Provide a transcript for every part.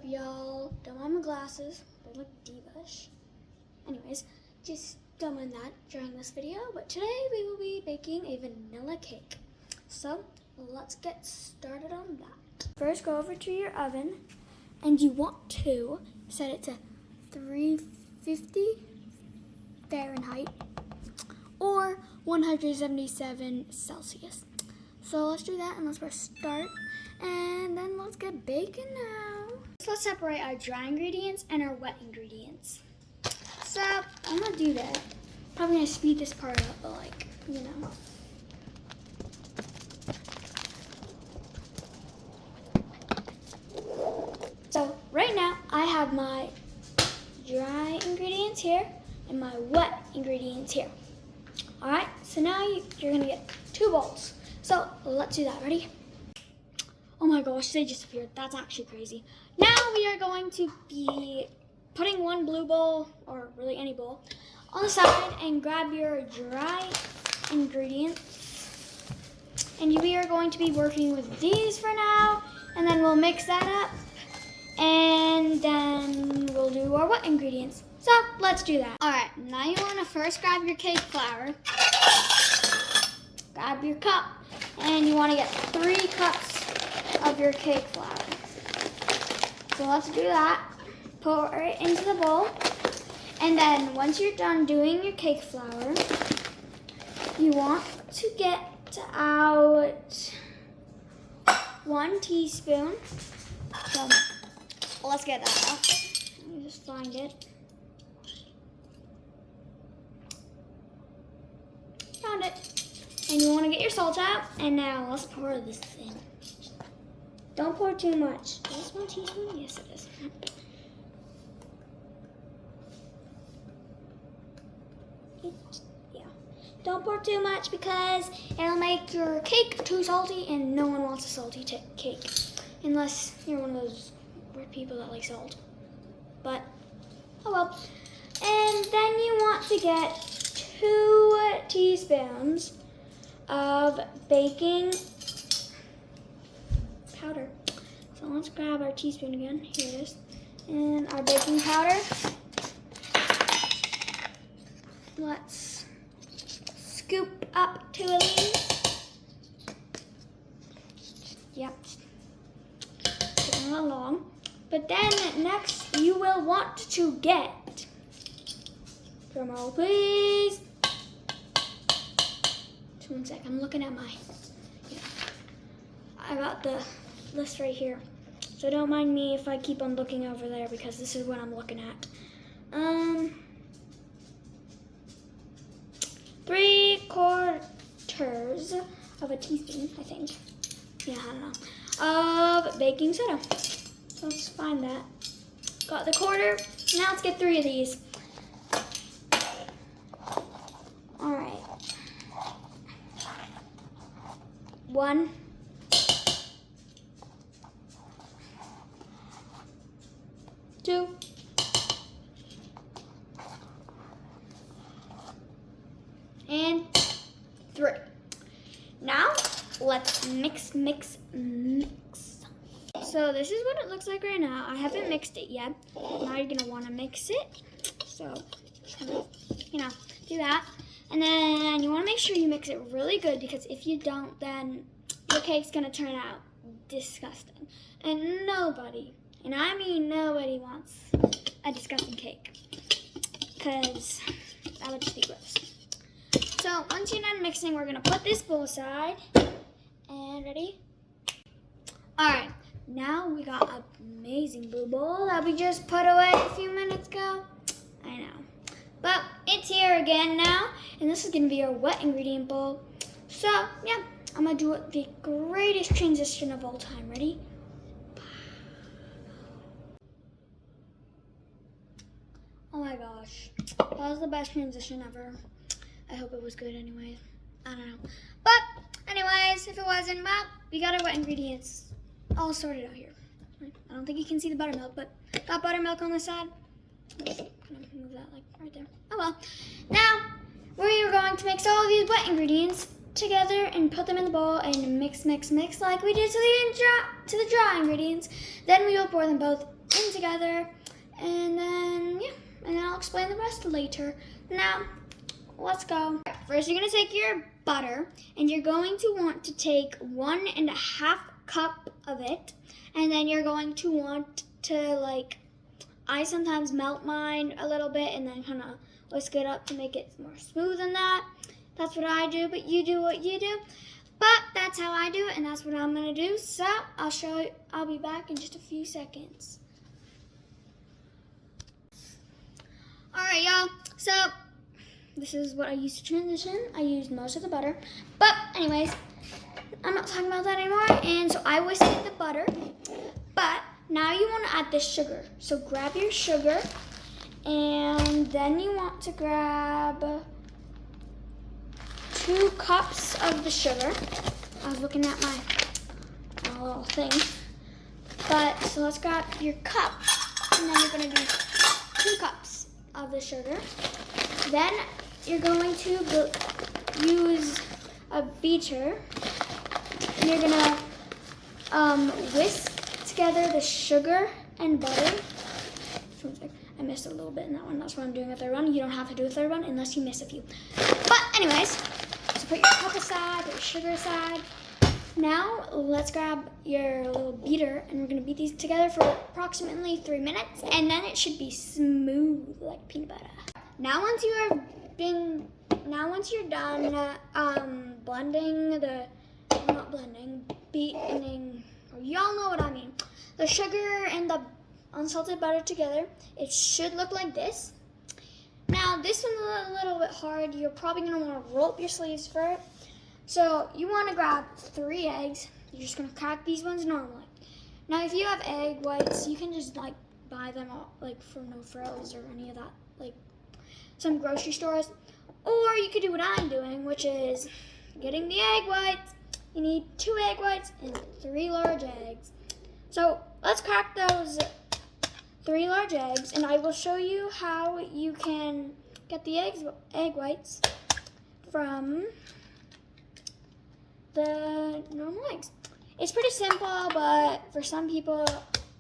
y'all? Don't mind my glasses. They look diva-ish. Anyways, just don't mind that during this video. But today we will be baking a vanilla cake. So let's get started on that. First, go over to your oven, and you want to set it to 350 Fahrenheit or 177 Celsius. So let's do that, and let's press start, and then let's get baking now. So let's separate our dry ingredients and our wet ingredients. So I'm gonna do that. Probably gonna speed this part up, but like, you know. So right now I have my dry ingredients here and my wet ingredients here. All right, so now you're gonna get 2 bowls. So let's do that, ready? Oh my gosh, they just appeared. That's actually crazy. Now we are going to be putting 1 blue bowl, or really any bowl, on the side, and grab your dry ingredients. And we are going to be working with these for now, and then we'll mix that up, and then we'll do our wet ingredients. So let's do that. All right, now you want to first grab your cake flour, grab your cup, and you want to get 3 cups of your cake flour. So let's do that. Pour it into the bowl, and then once you're done doing your cake flour, you want to get out 1 teaspoon. So let's get that out. Let me just find it. Found it. And you want to get your salt out, and now let's pour this in. Don't pour too much. Is this 1 teaspoon? Yes, it is. Yeah. Don't pour too much because it'll make your cake too salty, and no one wants a salty cake. Unless you're one of those weird people that like salt. But, oh well. And then you want to get 2 teaspoons of baking powder. So let's grab our teaspoon again. Here it is. And our baking powder. Let's scoop up 2 of these. Yep. Moving along. But then next you will want to get, drum roll please. Just 1 sec, I'm looking at I got the list right here. So don't mind me if I keep on looking over there because this is what I'm looking at. 3/4 of a teaspoon, I think. Yeah, I don't know. Of baking soda. So let's find that. Got the 1/4. Now let's get 3 of these. All right. 1. 2. And 3. Now, let's mix. So this is what it looks like right now. I haven't mixed it yet. Now you're gonna wanna mix it. So, do that. And then you wanna make sure you mix it really good, because if you don't, then your cake's gonna turn out disgusting. And nobody, and I mean nobody, wants a disgusting cake, because that would just be gross. So once you're done mixing, we're gonna put this bowl aside. And ready? All right, now we got an amazing blue bowl that we just put away a few minutes ago. I know, but it's here again now, and this is gonna be our wet ingredient bowl. So yeah, I'm gonna do the greatest transition of all time. Ready? Oh my gosh, that was the best transition ever. I hope it was good anyways. I don't know. But anyways, if it wasn't, well, we got our wet ingredients all sorted out here. I don't think you can see the buttermilk, but got buttermilk on the side. Move that like right there. Oh well. Now, we are going to mix all of these wet ingredients together and put them in the bowl and mix like we did to the dry ingredients. Then we will pour them both together, and then I'll explain the rest later. Now, let's go. First, you're gonna take your butter, and you're going to want to take 1.5 cup of it, and then you're going to want to I sometimes melt mine a little bit and then kind of whisk it up to make it more smooth than that. That's what I do, but you do what you do. But that's how I do it, and that's what I'm gonna do. So I'll show you. I'll be back in just a few seconds. All right, y'all. So this is what I use to transition. I used most of the butter, but anyways, I'm not talking about that anymore. And so I whisked the butter, but now you want to add the sugar. So grab your sugar, and then you want to grab 2 cups of the sugar. I was looking at my little thing. But so let's grab your cup, and then you're going to do 2 cups of the sugar. Then you're going to use a beater, and you're going to whisk together the sugar and butter. I missed a little bit in that one. That's why I'm doing a third one. You don't have to do a third one unless you miss a few. But anyways, so put your cup aside, put your sugar aside. Now let's grab your little beater, and we're gonna beat these together for approximately 3 minutes, and then it should be smooth like peanut butter. Now once you're done beating, or y'all know what I mean, the sugar and the unsalted butter together, it should look like this. Now this one's a little bit hard. You're probably gonna want to roll up your sleeves for it. So you want to grab 3 eggs. You're just gonna crack these ones normally. Now if you have egg whites, you can just buy them all from No Frills or any of that, some grocery stores. Or you could do what I'm doing, which is getting the egg whites. You need 2 egg whites and 3 large eggs. So let's crack those 3 large eggs, and I will show you how you can get the egg whites from the normal eggs. It's pretty simple, but for some people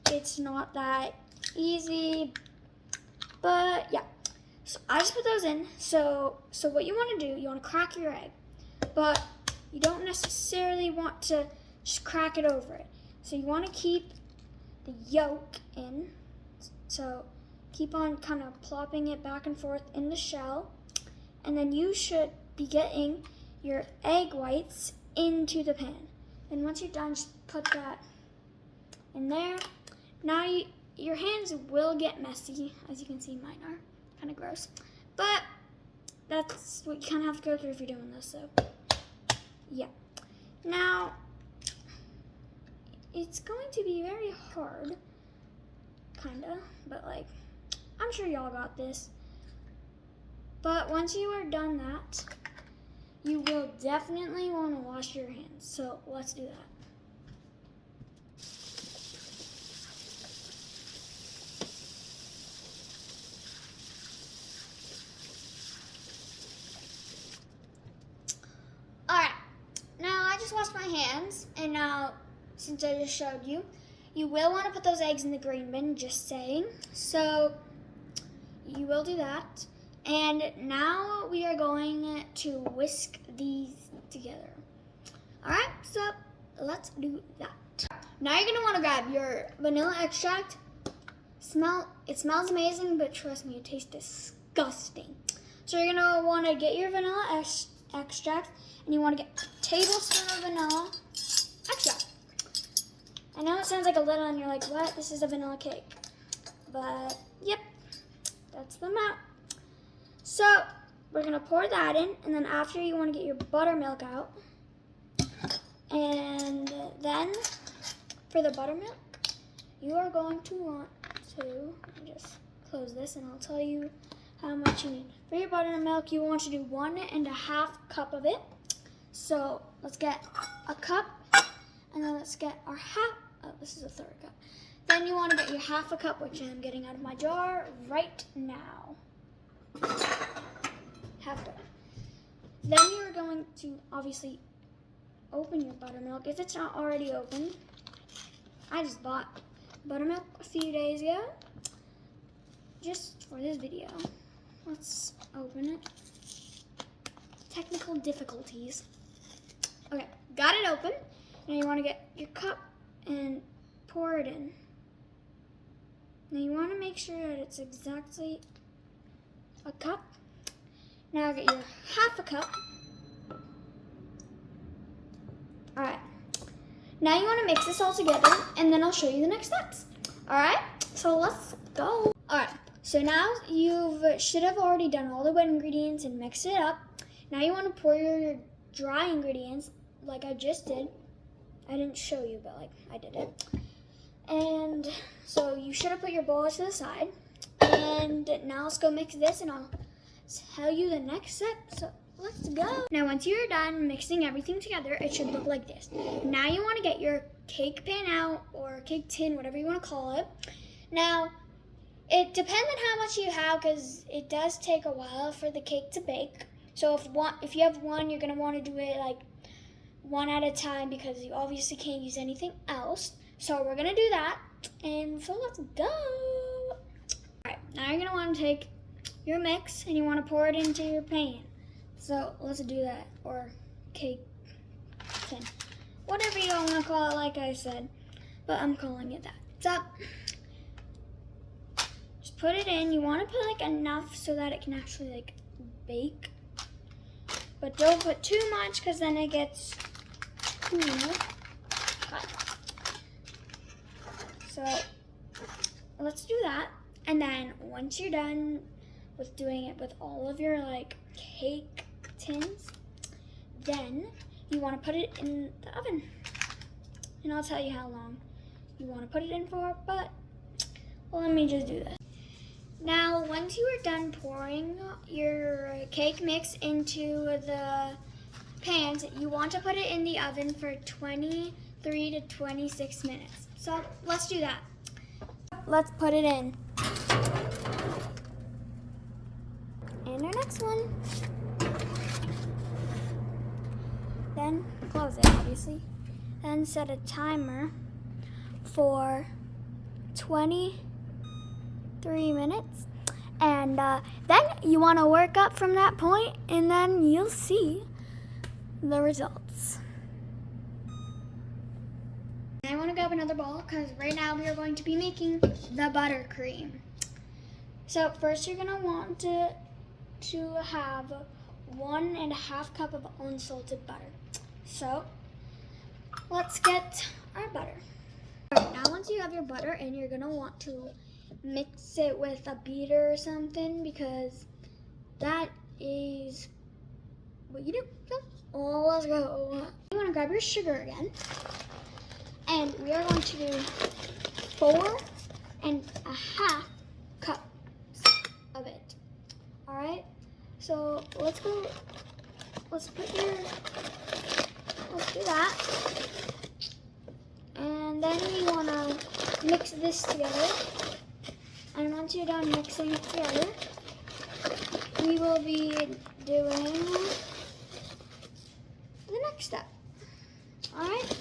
it's not that easy. But yeah, so I just put those in. So what you want to do, you want to crack your egg, but you don't necessarily want to just crack it over it. So you want to keep the yolk in. So keep on kind of plopping it back and forth in the shell, and then you should be getting your egg whites into the pan. And once you're done, just put that in there. Now your hands will get messy. As you can see, mine are kind of gross, but that's what you kind of have to go through if you're doing this. So yeah, now it's going to be very hard, kinda, but I'm sure y'all got this. But once you are done that, you will definitely want to wash your hands. So let's do that. Alright, now I just washed my hands, and now since I just showed you, you will want to put those eggs in the green bin, just saying. So you will do that. And now we are going to whisk these together. All right, so let's do that. Now you're gonna want to grab your vanilla extract. It smells amazing, but trust me, it tastes disgusting. So you're gonna want to get your vanilla extract, and you want to get a tablespoon of vanilla extract. I know it sounds like a little, and you're like, what? This is a vanilla cake. But yep, that's the amount. So we're gonna pour that in, and then after you want to get your buttermilk out. And then for the buttermilk, you are going to want to just close this, and I'll tell you how much you need. For your buttermilk, you want to do 1.5 cup of it. So let's get a cup, and then let's get our half. Oh, this is a third cup. Then you want to get your half a cup, which I'm getting out of my jar right now. Half cup. Then you're going to obviously open your buttermilk if it's not already opened. I just bought buttermilk a few days ago, just for this video. Let's open it. Technical difficulties. Okay, got it open. Now you want to get your cup and pour it in. Now you want to make sure that it's exactly a cup. Now get your half a cup. Alright. Now you want to mix this all together, and then I'll show you the next steps. Alright, so let's go. Alright, so now you should have already done all the wet ingredients and mixed it up. Now you want to pour your dry ingredients like I just did. I didn't show you, but like I did it. And so you should have put your bowl to the side. And now let's go mix this, and I'll tell you the next step. So let's go. Now once you're done mixing everything together, it should look like this. Now you want to get your cake pan out, or cake tin, whatever you want to call it. Now it depends on how much you have, because it does take a while for the cake to bake. So if you have one, you're going to want to do it like one at a time, because you obviously can't use anything else. So we're going to do that, and so let's go. Alright, now you're going to want to take your mix and you want to pour it into your pan. So let's do that, or cake tin. Whatever you want to call it, like I said, but I'm calling it that. So just put it in. You want to put like enough so that it can actually like bake. But don't put too much, because then it gets too hot. So let's do that. And then once you're done with doing it with all of your like cake tins, then you want to put it in the oven. And I'll tell you how long you want to put it in for, but well, let me just do this. Now, once you are done pouring your cake mix into the pans, you want to put it in the oven for 23 to 26 minutes. So let's do that. Let's put it in. And our next one. Then close it, obviously. Then set a timer for 23 minutes. And then you want to work up from that point, and then you'll see the results. I want to grab another bowl, because right now we are going to be making the buttercream. So first you're going to want to have 1.5 cup of unsalted butter. So let's get our butter. Now once you have your butter in, you're going to want to mix it with a beater or something, because that is what you do. So let's go. You want to grab your sugar again, and we are going to do 4.5 cups of it. All right, so let's go. Let's do that. And then you want to mix this together. And once you're done mixing it together, we will be doing the next step. Alright?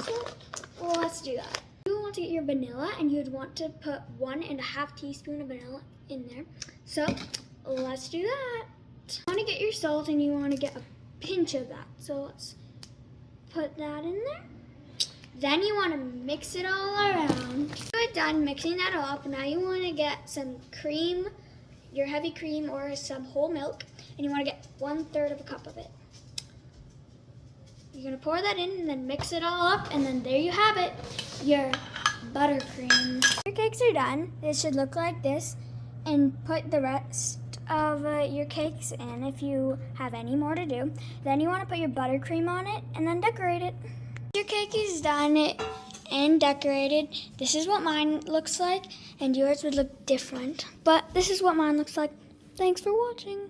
So, let's do that. You want to get your vanilla, and you'd want to put 1.5 teaspoons of vanilla in there. So, let's do that. You want to get your salt, and you want to get a pinch of that. So, let's put that in there. Then you want to mix it all around. You're done mixing that up. Now you want to get some cream, your heavy cream, or some whole milk, and you want to get 1/3 of a cup of it. You're going to pour that in and then mix it all up, and then there you have it, your buttercream. Your cakes are done. It should look like this, and put the rest of your cakes in if you have any more to do. Then you want to put your buttercream on it and then decorate it. Your cake is done and decorated. This is what mine looks like, and yours would look different, but this is what mine looks like. Thanks for watching.